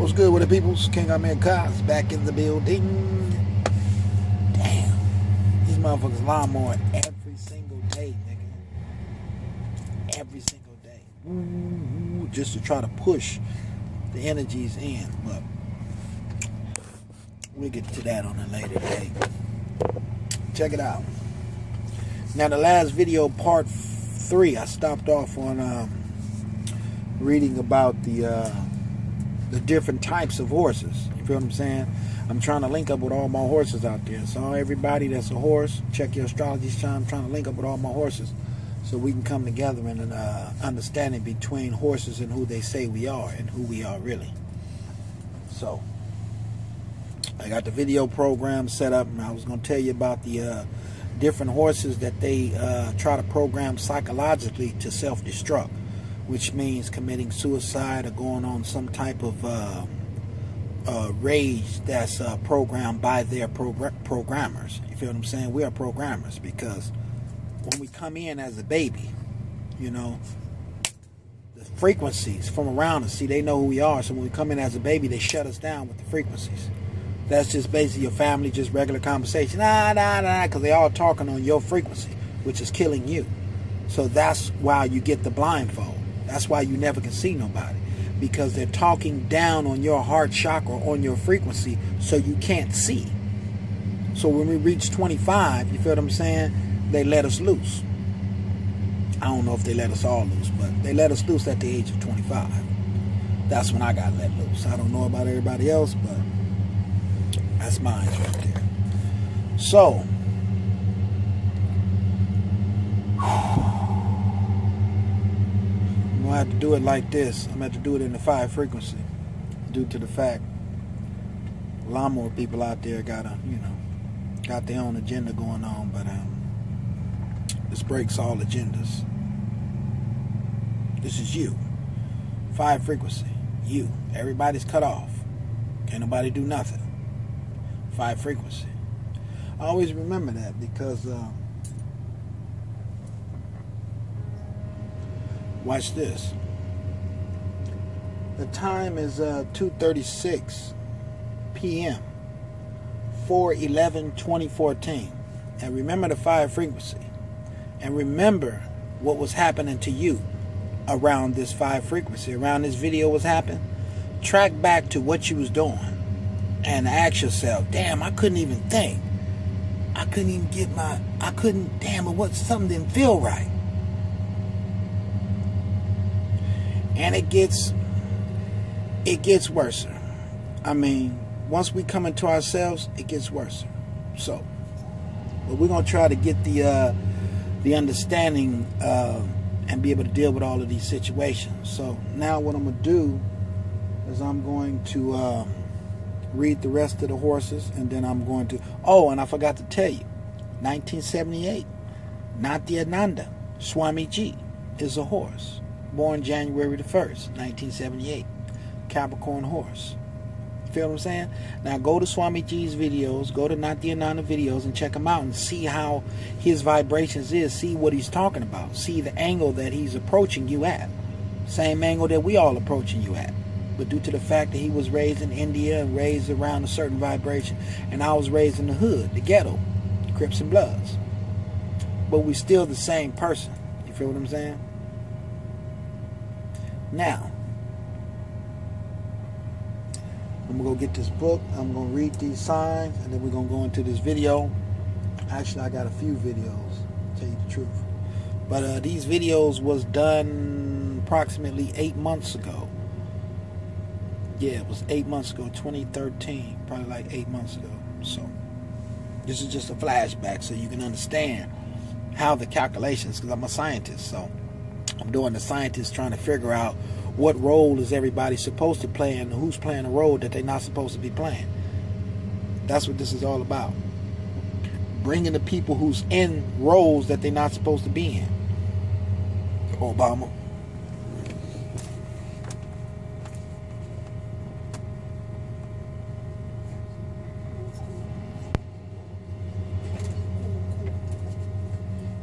What's good with the peoples? King Amir Ka is back in the building. Damn. These motherfuckers lawnmower every single day, nigga. Every single day. Ooh, just to try to push the energies in. But we'll get to that on a later date. Check it out. Now, the last video, part 3, I stopped off on reading about the different types of horses. You feel what I'm saying? I'm trying to link up with all my horses out there. So everybody that's a horse, check your astrology chart. I'm trying to link up with all my horses so we can come together in an understanding between horses and who they say we are and who we are really. So I got the video program set up, and I was going to tell you about the different horses that they try to program psychologically to self-destruct, which means committing suicide or going on some type of rage that's programmed by their programmers. You feel what I'm saying? We are programmers, because when we come in as a baby, you know, the frequencies from around us, see, they know who we are. So when we come in as a baby, they shut us down with the frequencies. That's just basically your family, just regular conversation. Because they all talking on your frequency, which is killing you. So that's why you get the blindfold. That's why you never can see nobody, because they're talking down on your heart chakra, on your frequency, so you can't see. So when we reach 25, you feel what I'm saying, they let us loose. I don't know if they let us all loose, but they let us loose at the age of 25. That's when I got let loose. I don't know about everybody else, but that's mine right there. So I'm going to have to do it like this. I'm going to have to do it in the 5 frequency, due to the fact a lot more people out there got their own agenda going on, but this breaks all agendas. This is you. 5 frequency. You. Everybody's cut off. Can't nobody do nothing. 5 frequency. I always remember that, because watch this. The time is 2:36 p.m. 4/11/2014. And remember the 5 frequency. And remember what was happening to you around this 5 frequency, around this video was happening. Track back to what you was doing and ask yourself, damn, I couldn't even think. I couldn't even get something didn't feel right. And it gets worse. I mean, once we come into ourselves, it gets worse. So, but we're gonna try to get the understanding and be able to deal with all of these situations. So now, what I'm gonna do is I'm going to read the rest of the horses, and then I'm going to. Oh, and I forgot to tell you, 1978, Nityananda Swamiji is a horse. Born January the 1st, 1978. Capricorn horse. Feel what I'm saying? Now go to Swamiji's videos, go to Nityananda videos, and check him out and see how his vibrations is. See what he's talking about. See the angle that he's approaching you at. Same angle that we all approaching you at. But due to the fact that he was raised in India and raised around a certain vibration, and I was raised in the hood, the ghetto, Crips and Bloods. But we still the same person. You feel what I'm saying? Now, I'm going to go get this book. I'm going to read these signs, and then we're going to go into this video. Actually, I got a few videos, to tell you the truth. But these videos was done approximately 8 months ago. Yeah, it was 8 months ago, 2013. Probably like 8 months ago. So, this is just a flashback so you can understand how the calculations, because I'm a scientist, so I'm doing the scientist trying to figure out what role is everybody supposed to play and who's playing a role that they're not supposed to be playing. That's what this is all about. Bringing the people who's in roles that they're not supposed to be in. Obama.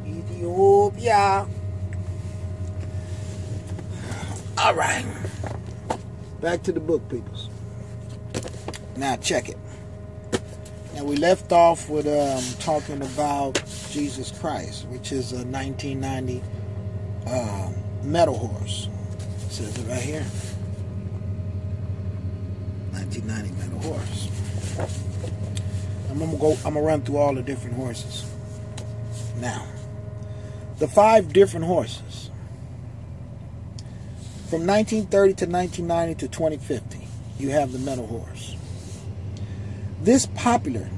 Ethiopia. All right. Back to the book, peoples. Now check it. Now we left off with talking about Jesus Christ, which is a 1990 metal horse. It says it right here. 1990 metal horse. I'm gonna run through all the different horses. Now, the 5 different horses from 1930 to 1990 to 2050. You have the metal horse. This popular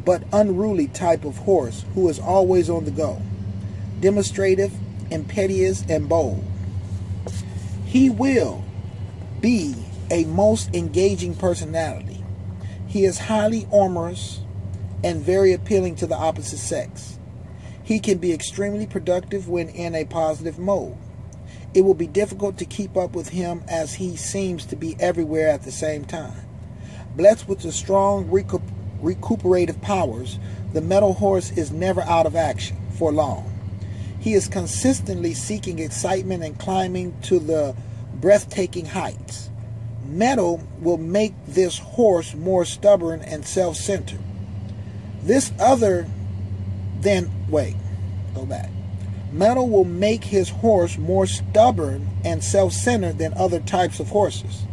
but unruly type of horse who is always on the go, demonstrative, impetuous, and bold. He will be a most engaging personality. He is highly amorous and very appealing to the opposite sex. He can be extremely productive when in a positive mode. It will be difficult to keep up with him as he seems to be everywhere at the same time. Blessed with the strong recuperative powers, the metal horse is never out of action for long. He is consistently seeking excitement and climbing to the breathtaking heights. Metal will make this horse more stubborn and self-centered. Metal will make his horse more stubborn and self-centered than other types of horses.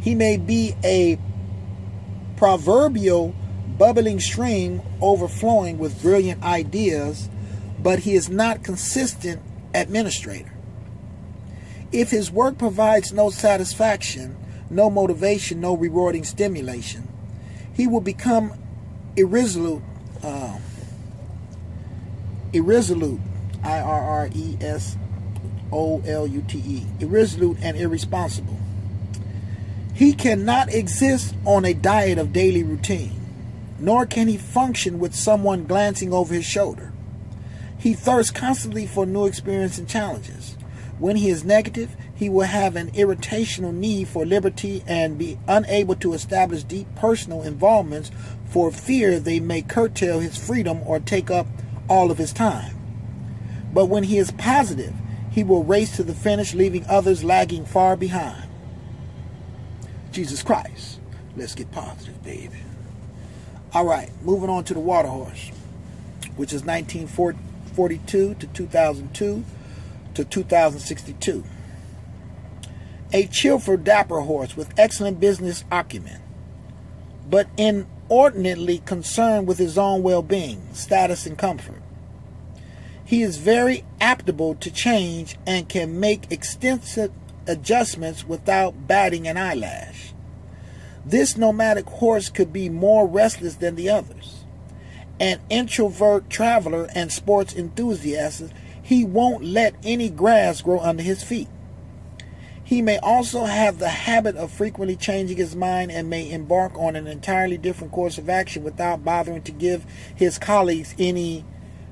He may be a proverbial bubbling stream overflowing with brilliant ideas, but he is not consistent administrator. If his work provides no satisfaction, no motivation, no rewarding stimulation, he will become irresolute, irresolute and irresponsible. He cannot exist on a diet of daily routine, nor can he function with someone glancing over his shoulder. He thirsts constantly for new experience and challenges. When he is negative, he will have an irritational need for liberty and be unable to establish deep personal involvements for fear they may curtail his freedom or take up all of his time. But when he is positive, he will race to the finish, leaving others lagging far behind. Jesus Christ. Let's get positive, baby. All right, moving on to the water horse, which is 1942 to 2002 to 2062. A cheerful, dapper horse with excellent business acumen, but inordinately concerned with his own well-being, status, and comfort. He is very adaptable to change and can make extensive adjustments without batting an eyelash. This nomadic horse could be more restless than the others. An introvert traveler and sports enthusiast, he won't let any grass grow under his feet. He may also have the habit of frequently changing his mind and may embark on an entirely different course of action without bothering to give his colleagues any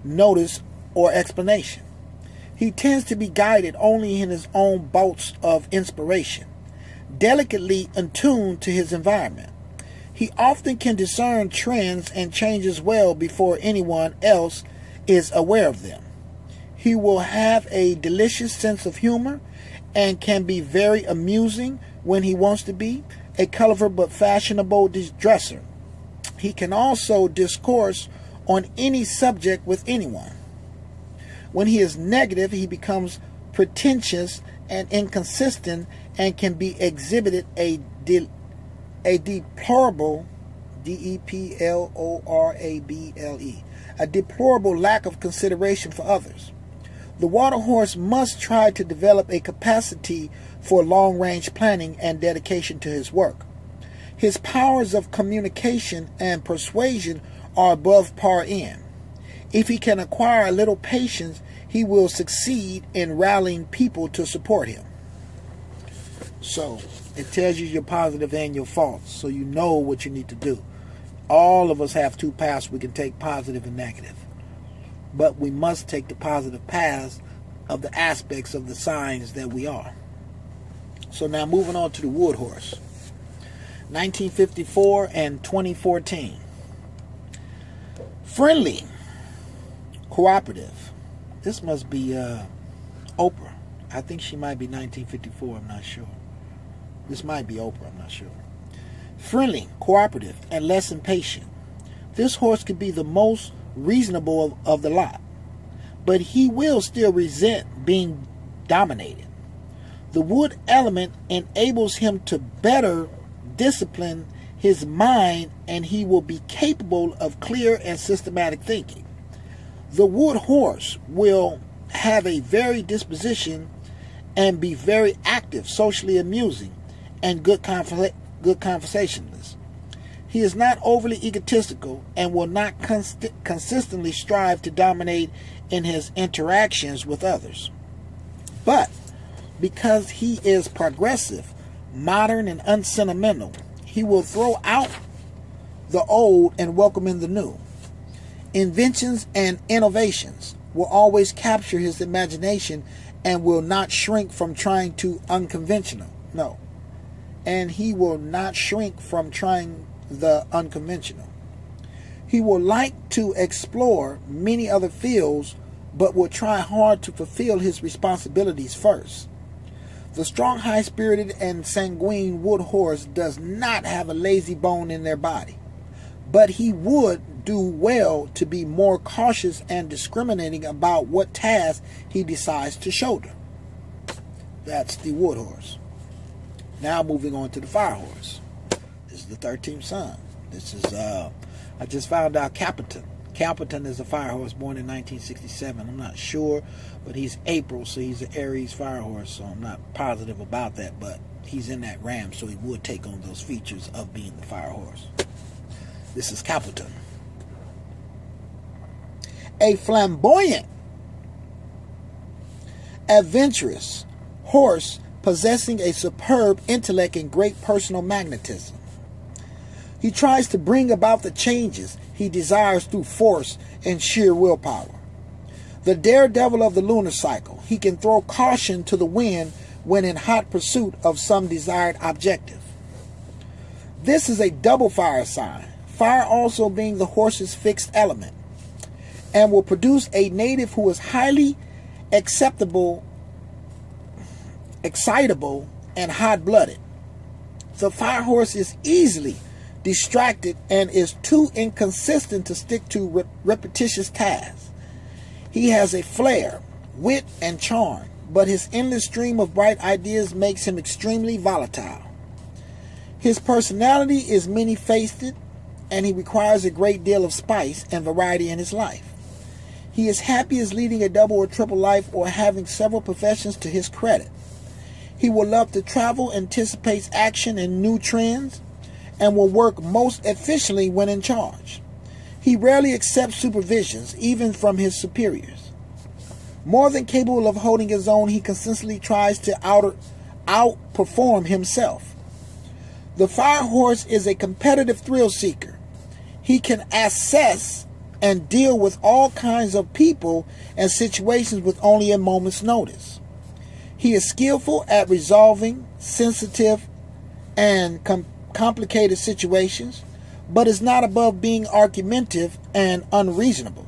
notice or explanation. He tends to be guided only in his own bouts of inspiration, delicately attuned to his environment. He often can discern trends and changes well before anyone else is aware of them. He will have a delicious sense of humor and can be very amusing when he wants to be, a colorful but fashionable dresser. He can also discourse on any subject with anyone. When he is negative, he becomes pretentious and inconsistent and can be exhibited a deplorable, D-E-P-L-O-R-A-B-L-E, a deplorable lack of consideration for others. The water horse must try to develop a capacity for long-range planning and dedication to his work. His powers of communication and persuasion are above par in. If he can acquire a little patience, he will succeed in rallying people to support him. So, it tells you your positive and your faults, so you know what you need to do. All of us have 2 paths we can take, positive and negative. But we must take the positive paths of the aspects of the signs that we are. So now moving on to the wood horse. 1954 and 2014. Friendly, cooperative. This must be Oprah. I think she might be 1954, I'm not sure. This might be Oprah, I'm not sure. friendly, cooperative, and less impatient. This horse could be the most reasonable of the lot, but he will still resent being dominated. The wood element enables him to better discipline his mind, and he will be capable of clear and systematic thinking. The wood horse will have a very disposition and be very active, socially amusing, and good conversationalist. He is not overly egotistical and will not consistently strive to dominate in his interactions with others. But because he is progressive, modern, and unsentimental, he will throw out the old and welcome in the new. Inventions and innovations will always capture his imagination and will not shrink from trying to unconventional. No. And he will not shrink from trying the unconventional. He will like to explore many other fields, but will try hard to fulfill his responsibilities first. The strong, high-spirited, and sanguine wood horse does not have a lazy bone in their body, but he would do well to be more cautious and discriminating about what task he decides to shoulder. That's the wood horse. Now moving on to the fire horse. This is the 13th son. This is, I just found out Capitan. Capitan is a fire horse born in 1967. I'm not sure, but he's April, so he's an Aries fire horse, so I'm not positive about that, but he's in that ram, so he would take on those features of being the fire horse. This is Capitan. A flamboyant, adventurous horse possessing a superb intellect and great personal magnetism. He tries to bring about the changes he desires through force and sheer willpower. The daredevil of the lunar cycle, he can throw caution to the wind when in hot pursuit of some desired objective. This is a double fire sign, fire also being the horse's fixed element, and will produce a native who is highly excitable, and hot-blooded. The fire horse is easily distracted and is too inconsistent to stick to repetitious tasks. He has a flair, wit, and charm, but his endless stream of bright ideas makes him extremely volatile. His personality is many-faced, and he requires a great deal of spice and variety in his life. He is happy as leading a double or triple life or having several professions to his credit. He will love to travel, anticipates action and new trends, and will work most efficiently when in charge. He rarely accepts supervisions, even from his superiors. More than capable of holding his own, he consistently tries to outperform himself. The fire horse is a competitive thrill seeker. He can assess and deal with all kinds of people and situations with only a moment's notice. He is skillful at resolving sensitive and complicated situations, but is not above being argumentative and unreasonable.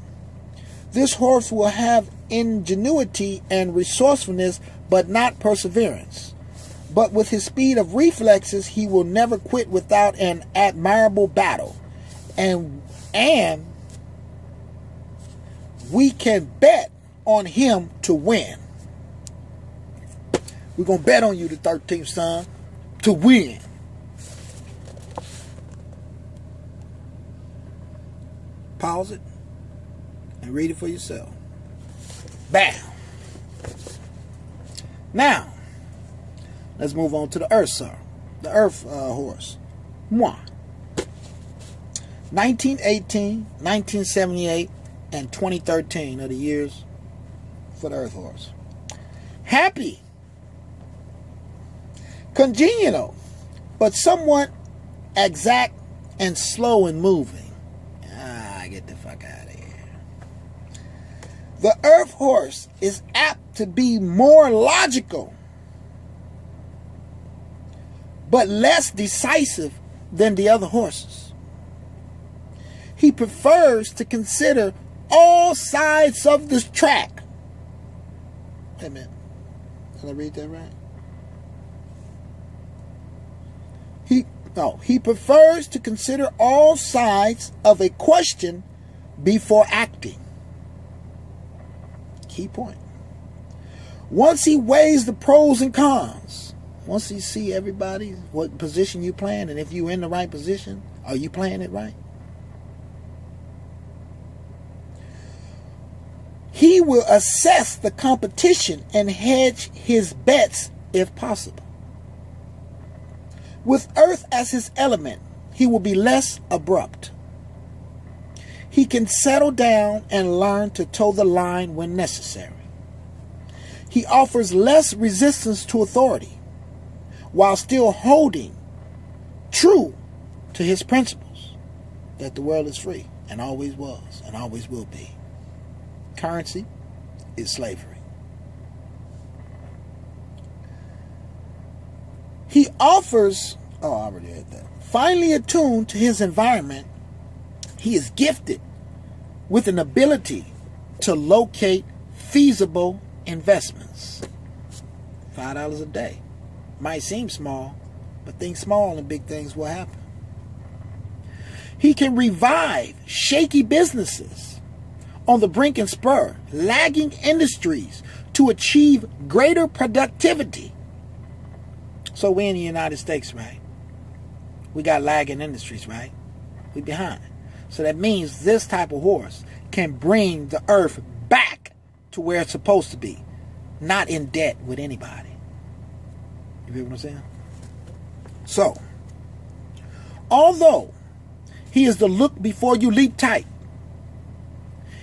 This horse will have ingenuity and resourcefulness, but not perseverance. But with his speed of reflexes, he will never quit without an admirable battle. And we can bet on him to win. We're going to bet on you, the 13th son, to win. Pause it and read it for yourself. Bam. Now, let's move on to the Earth, sir. The Earth horse. Moi. 1918, 1978, and 2013 are the years for the Earth horse. Happy, congenial, but somewhat exact and slow in moving. Get the fuck out of here. The Earth horse is apt to be more logical, but less decisive than the other horses. He prefers to consider all sides of the track. Wait a minute. Did I read that right? No, he prefers to consider all sides of a question before acting. Key point. Once he weighs the pros and cons, once he see everybody, what position you playing, and if you're in the right position, are you playing it right? He will assess the competition and hedge his bets if possible. With Earth as his element, he will be less abrupt. He can settle down and learn to toe the line when necessary. He offers less resistance to authority while still holding true to his principles that the world is free and always was and always will be. Currency is slavery. He offers, I already had that. Finely attuned to his environment, he is gifted with an ability to locate feasible investments. $5 a day. Might seem small, but think small and big things will happen. He can revive shaky businesses on the brink and spur, lagging industries to achieve greater productivity. So we in the United States, right? We got lagging industries, right? We behind. So that means this type of horse can bring the earth back to where it's supposed to be, not in debt with anybody. You feel what I'm saying? So, although he is the look before you leap type,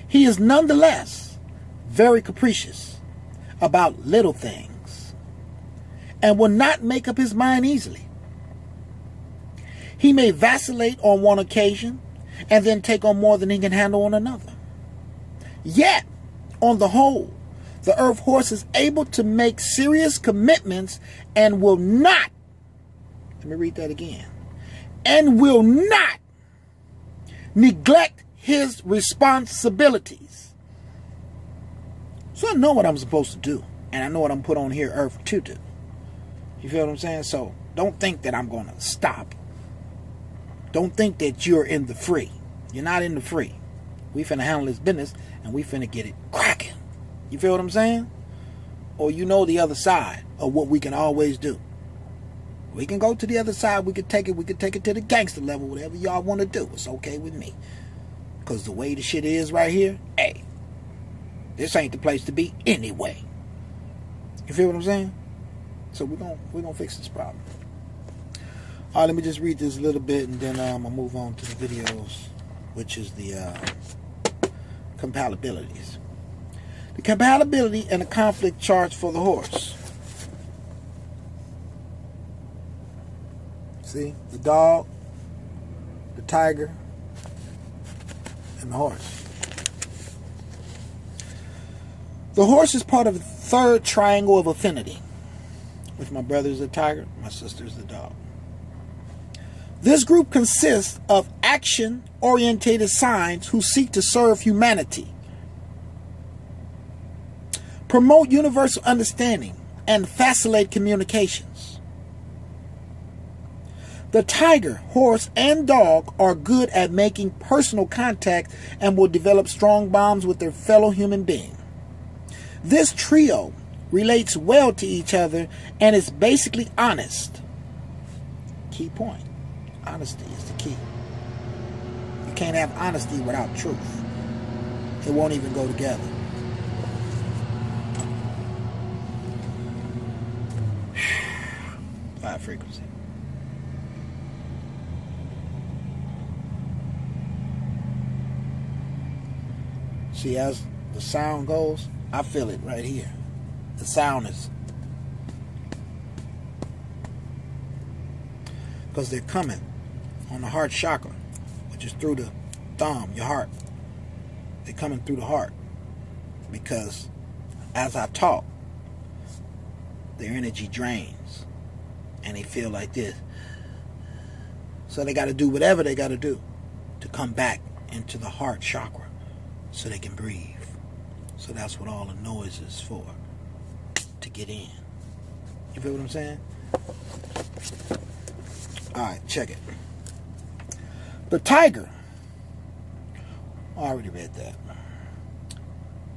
he is nonetheless very capricious about little things and will not make up his mind easily. He may vacillate on one occasion and then take on more than he can handle on another. Yet, on the whole, the earth horse is able to make serious commitments and will not, let me read that again, and will not neglect his responsibilities. So I know what I'm supposed to do, and I know what I'm put on here earth to do. You feel what I'm saying? So don't think that I'm going to stop. Don't think that you're in the free. You're not in the free. We finna handle this business, and we finna get it cracking. You feel what I'm saying? Or you know the other side of what we can always do. We can go to the other side. We could take it to the gangster level. Whatever y'all want to do, it's okay with me. Because the way the shit is right here, hey, this ain't the place to be anyway. You feel what I'm saying? So we're gonna fix this problem. All right, let me just read this a little bit, and then I'll move on to the videos, which is the compatibilities. The compatibility and the conflict charts for the horse. See, the dog, the tiger, and the horse. The horse is part of the third triangle of affinity, which my brother is the tiger, my sister is the dog. This group consists of action-orientated signs who seek to serve humanity, promote universal understanding, and facilitate communications. The tiger, horse, and dog are good at making personal contact and will develop strong bonds with their fellow human being. This trio relates well to each other and is basically honest. Key point. Honesty is the key. You can't have honesty without truth. It won't even go together. High frequency. See, as the sound goes, I feel it right here. The sound is, because they're coming on the heart chakra, which is through the thumb, your heart. They're coming through the heart, because as I talk, their energy drains and they feel like this. So they got to do whatever they got to do to come back into the heart chakra so they can breathe. So that's what all the noise is for, to get in. You feel what I'm saying? Alright, check it. The tiger. I already read that.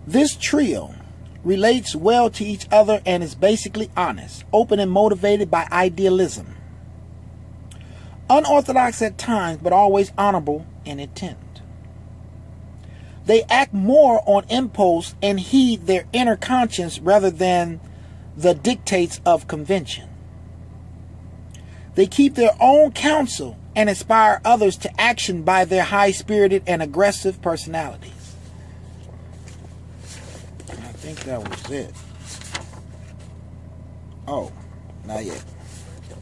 This trio relates well to each other and is basically honest, open, and motivated by idealism. Unorthodox at times, but always honorable in intent. They act more on impulse and heed their inner conscience rather than the dictates of convention. They keep their own counsel and inspire others to action by their high-spirited and aggressive personalities. I think that was it. Oh, not yet.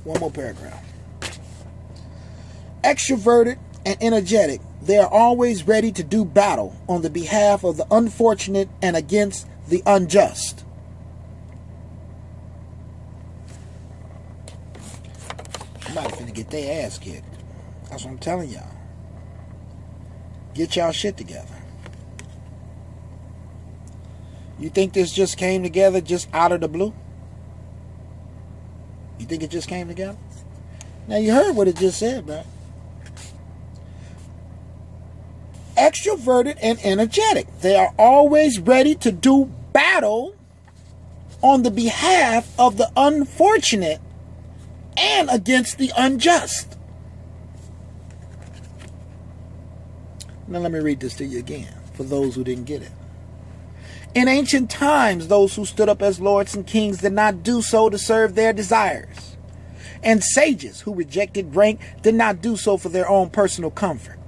One more paragraph. Extroverted and energetic, they are always ready to do battle on the behalf of the unfortunate and against the unjust. Somebody finna get their ass kicked. That's what I'm telling y'all. Get y'all shit together. You think this just came together just out of the blue? You think it just came together? Now you heard what it just said, man. Extroverted and energetic. They are always ready to do battle on the behalf of the unfortunate and against the unjust. Now let me read this to you again, for those who didn't get it. In ancient times, those who stood up as lords and kings did not do so to serve their desires. And sages who rejected rank did not do so for their own personal comfort.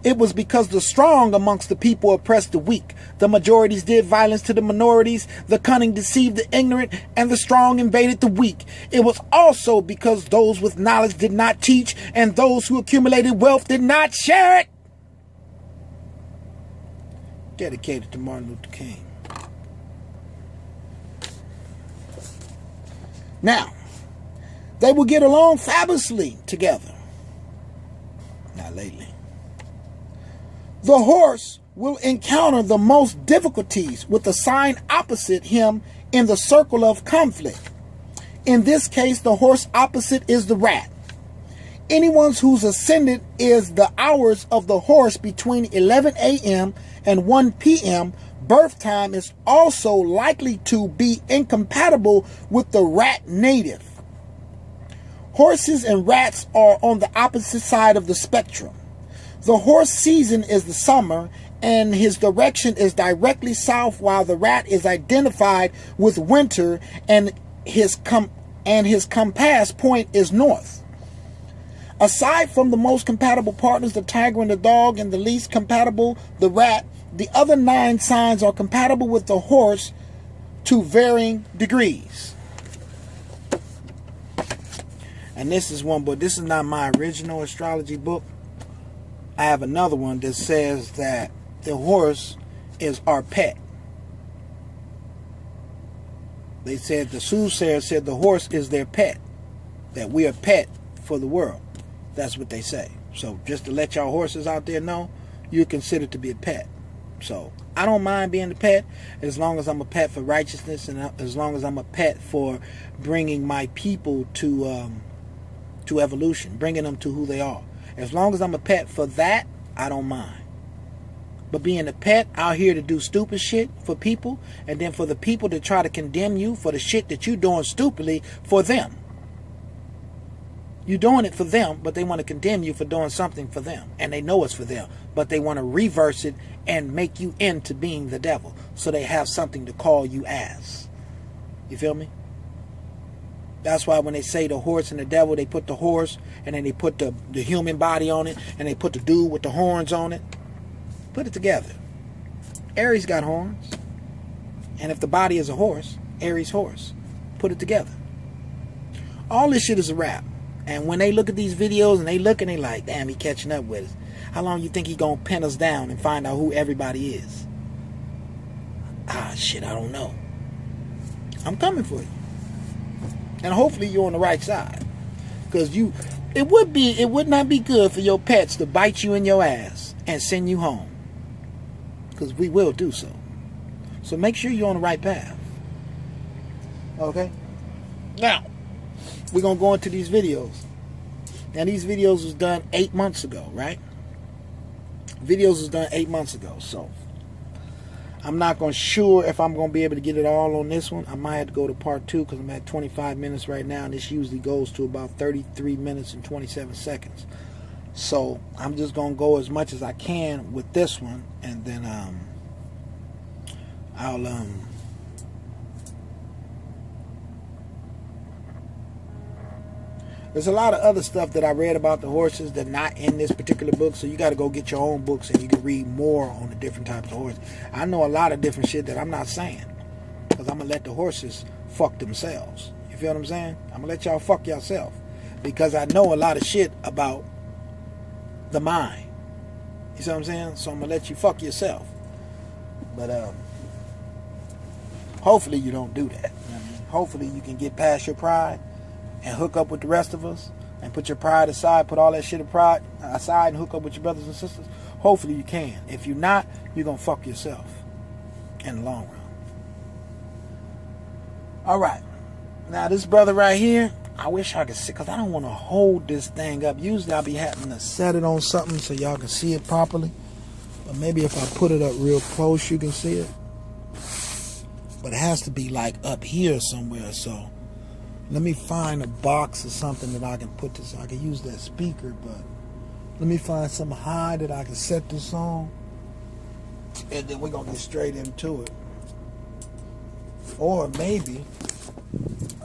It was because the strong amongst the people oppressed the weak. The majorities did violence to the minorities. The cunning deceived the ignorant, and the strong invaded the weak. It was also because those with knowledge did not teach, and those who accumulated wealth did not share it. Dedicated to Martin Luther King. Now, they will get along fabulously together. Not lately. The horse will encounter the most difficulties with the sign opposite him in the circle of conflict. In this case, the horse opposite is the rat. Anyone whose ascendant is the hours of the horse between 11 a.m. and 1 p.m., birth time is also likely to be incompatible with the rat native. Horses and rats are on the opposite side of the spectrum. The horse season is the summer, and his direction is directly south, while the rat is identified with winter, and his compass point is north. Aside from the most compatible partners, the tiger and the dog, and the least compatible, the rat, the other 9 signs are compatible with the horse to varying degrees. And this is one book. This is not my original astrology book. I have another one that says that the horse is our pet. They said, the soothsayer said the horse is their pet. That we are pet for the world. That's what they say. So just to let y'all horses out there know, you're considered to be a pet. So I don't mind being a pet as long as I'm a pet for righteousness, and as long as I'm a pet for bringing my people to evolution, bringing them to who they are. As long as I'm a pet for that, I don't mind. But being a pet out here to do stupid shit for people, and then for the people to try to condemn you for the shit that you're doing stupidly for them. You're doing it for them, but they want to condemn you for doing something for them. And they know it's for them, but they want to reverse it and make you into being the devil, so they have something to call you as. You feel me? That's why when they say the horse and the devil, they put the horse and then they put the human body on it, and they put the dude with the horns on it. Put it together. Aries got horns. And if the body is a horse, Aries horse. Put it together. All this shit is a wrap. And when they look at these videos and they look and they like, damn, he catching up with us. How long you think he gonna pin us down and find out who everybody is? Ah, shit, I don't know. I'm coming for you. And hopefully you're on the right side. Because it would not be good for your pets to bite you in your ass and send you home. Because we will do so. So make sure you're on the right path. Okay? Now, we're going to go into these videos. Now these videos was done 8 months ago, right? Videos was done 8 months ago, so I'm not sure if I'm going to be able to get it all on this one. I might have to go to part 2 because I'm at 25 minutes right now, and this usually goes to about 33 minutes and 27 seconds. So I'm just going to go as much as I can with this one, and then there's a lot of other stuff that I read about the horses that not in this particular book, so you got to go get your own books and you can read more on the different types of horses. I know a lot of different shit that I'm not saying because I'm going to let the horses fuck themselves. You feel what I'm saying? I'm going to let y'all fuck yourself because I know a lot of shit about the mind. You see what I'm saying? So I'm going to let you fuck yourself. But hopefully you don't do that. You know what I mean? Hopefully you can get past your pride and hook up with the rest of us and put your pride aside, put all that shit of pride aside and hook up with your brothers and sisters. Hopefully you can. If you're not, you're going to fuck yourself in the long run. All right. Now this brother right here, I wish I could see, because I don't want to hold this thing up. Usually I'll be having to set it on something so y'all can see it properly. But maybe if I put it up real close, you can see it. But it has to be like up here somewhere, so let me find a box or something that I can put this. I can use that speaker, but let me find some high that I can set this on. And then we're going to get straight into it. Or maybe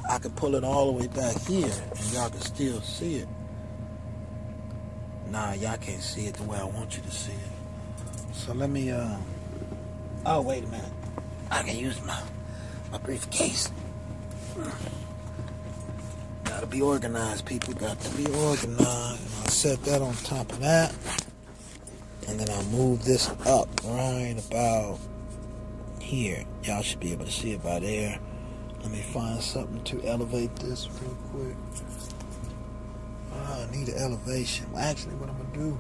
I could pull it all the way back here and y'all can still see it. Nah, y'all can't see it the way I want you to see it. So let me, oh, wait a minute. I can use my briefcase. Gotta be organized, people. Got to be organized. And I'll set that on top of that. And then I'll move this up right about here. Y'all should be able to see it by there. Let me find something to elevate this real quick. I need an elevation. Well, actually, what I'm going to do,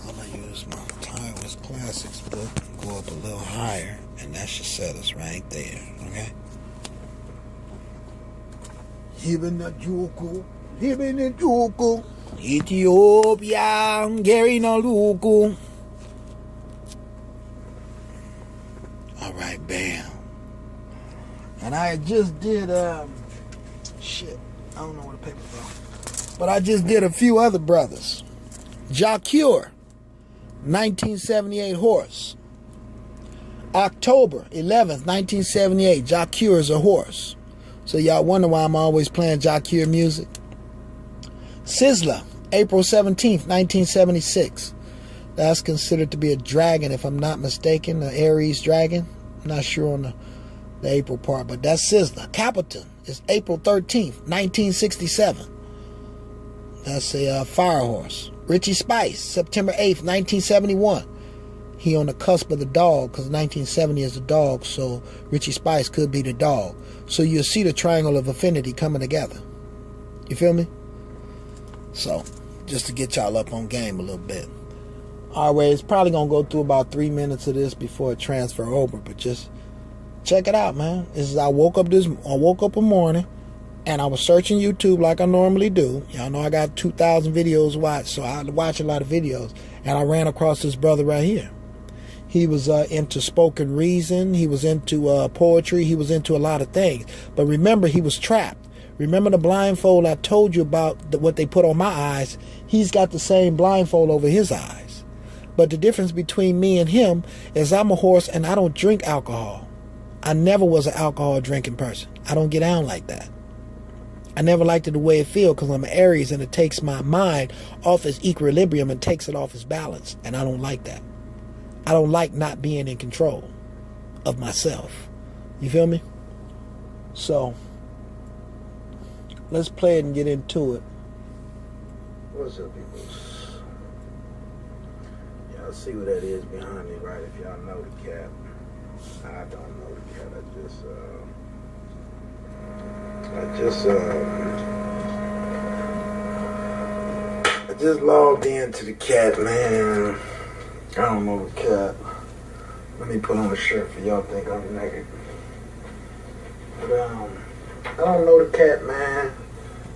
I'm going to use my Timeless Classics book and go up a little higher. And that should set us right there. Okay? Juku, Ethiopia, Gary no Luku. All right, bam. And I just did, shit, I don't know where the paper's at. But I just did a few other brothers. Jacure, 1978 horse. October 11th, 1978, Jacure is a horse. So y'all wonder why I'm always playing Jacure music. Sizzler, April 17th, 1976. That's considered to be a dragon, if I'm not mistaken, an Aries dragon. I'm not sure on the April part, but that's Sizzler. Capitan is April 13th, 1967. That's a fire horse. Richie Spice, September 8th, 1971. He on the cusp of the dog, because 1970 is the dog, so Richie Spice could be the dog. So you'll see the triangle of affinity coming together. You feel me? So, just to get y'all up on game a little bit. Alright, it's probably going to go through about 3 minutes of this before it transfer over, but just check it out, man. This is, I woke up a morning, and I was searching YouTube like I normally do. Y'all know I got 2,000 videos watched, so I watch a lot of videos, and I ran across this brother right here. He was into spoken reason. He was into poetry. He was into a lot of things. But remember, he was trapped. Remember the blindfold I told you about, what they put on my eyes? He's got the same blindfold over his eyes. But the difference between me and him is I'm a horse and I don't drink alcohol. I never was an alcohol drinking person. I don't get down like that. I never liked it the way it feels because I'm an Aries and it takes my mind off its equilibrium and takes it off its balance. And I don't like that. I don't like not being in control of myself. You feel me? So, let's play it and get into it. What's up, people? Y'all see what that is behind me, right? If y'all know the cat. I don't know the cat. I just logged into the cat, man. I don't know the cat. Let me put on a shirt for y'all think I'm naked. But I don't know the cat, man.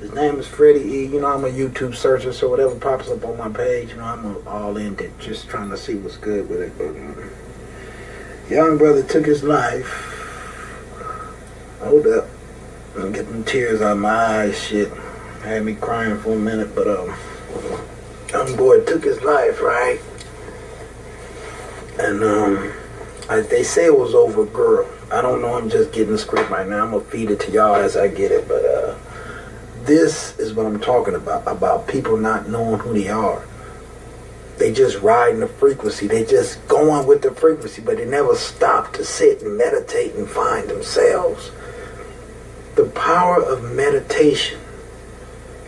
His Name is Freddie E. You know, I'm a YouTube searcher, so whatever pops up on my page, you know, I'm all in it, just trying to see what's good with it. But young brother took his life. Hold up. I'm getting tears out of my eyes, shit. Had me crying for a minute, but young boy took his life, right? And they say it was over a girl. I don't know, I'm just getting the script right now. I'm gonna feed it to y'all as I get it, but this is what I'm talking about people not knowing who they are. They just riding the frequency. They just going with the frequency, but they never stop to sit and meditate and find themselves. The power of meditation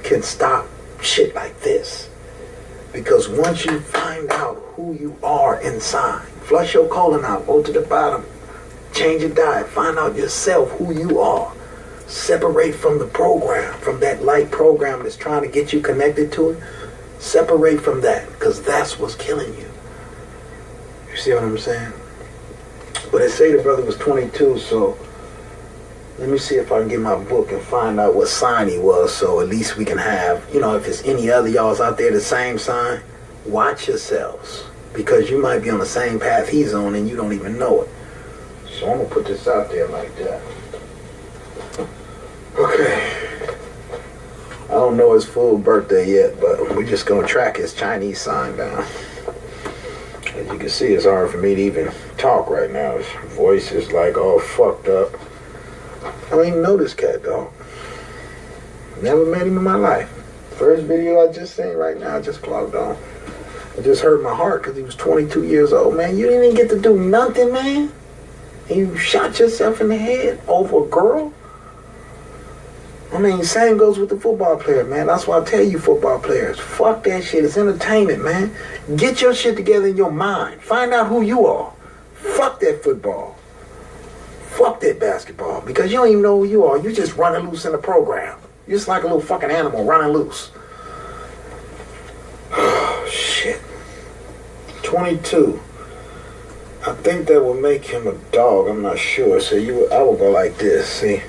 can stop shit like this. Because once you find out who you are inside, flush your colon out, go to the bottom, change your diet, find out yourself, who you are. Separate from the program, from that light program that's trying to get you connected to it. Separate from that, because that's what's killing you. You see what I'm saying? But they say the brother was 22, so let me see if I can get my book and find out what sign he was, so at least we can have, you know, if there's any other y'all's out there the same sign, watch yourselves, because you might be on the same path he's on and you don't even know it. So I'm going to put this out there like that. Okay. I don't know his full birthday yet, but we're just going to track his Chinese sign down. As you can see, it's hard for me to even talk right now. His voice is like all fucked up. I don't even know this cat, dog. Never met him in my life. First video I just seen right now, I just clocked on. It just hurt my heart because he was 22 years old. Man, you didn't even get to do nothing, man. And you shot yourself in the head over a girl? I mean, same goes with the football player, man. That's why I tell you football players, fuck that shit. It's entertainment, man. Get your shit together in your mind. Find out who you are. Fuck that football. Fuck that basketball. Because you don't even know who you are. You just running loose in the program. You're just like a little fucking animal running loose. Oh, shit. 22. I think that will make him a dog. I'm not sure. So I will go like this. See?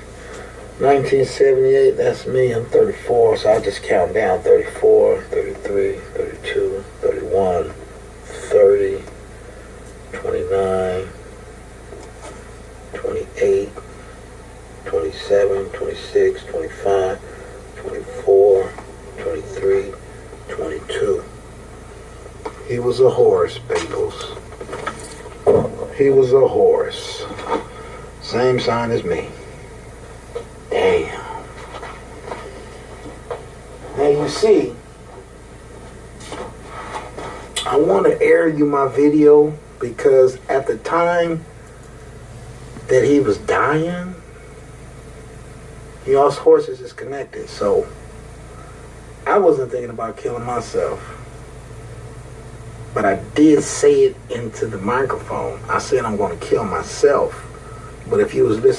1978, that's me. I'm 34, so I'll just count down. 34, 33, 32, 31, 30, 29, 28, 27, 26, 25, 24, 23, 22. He was a horse, Bagels. He was a horse. Same sign as me. Damn. Now you see, I want to air you my video because at the time that he was dying, you know, us horses is connected. So I wasn't thinking about killing myself. But I did say it into the microphone. I said I'm going to kill myself. But if you was listening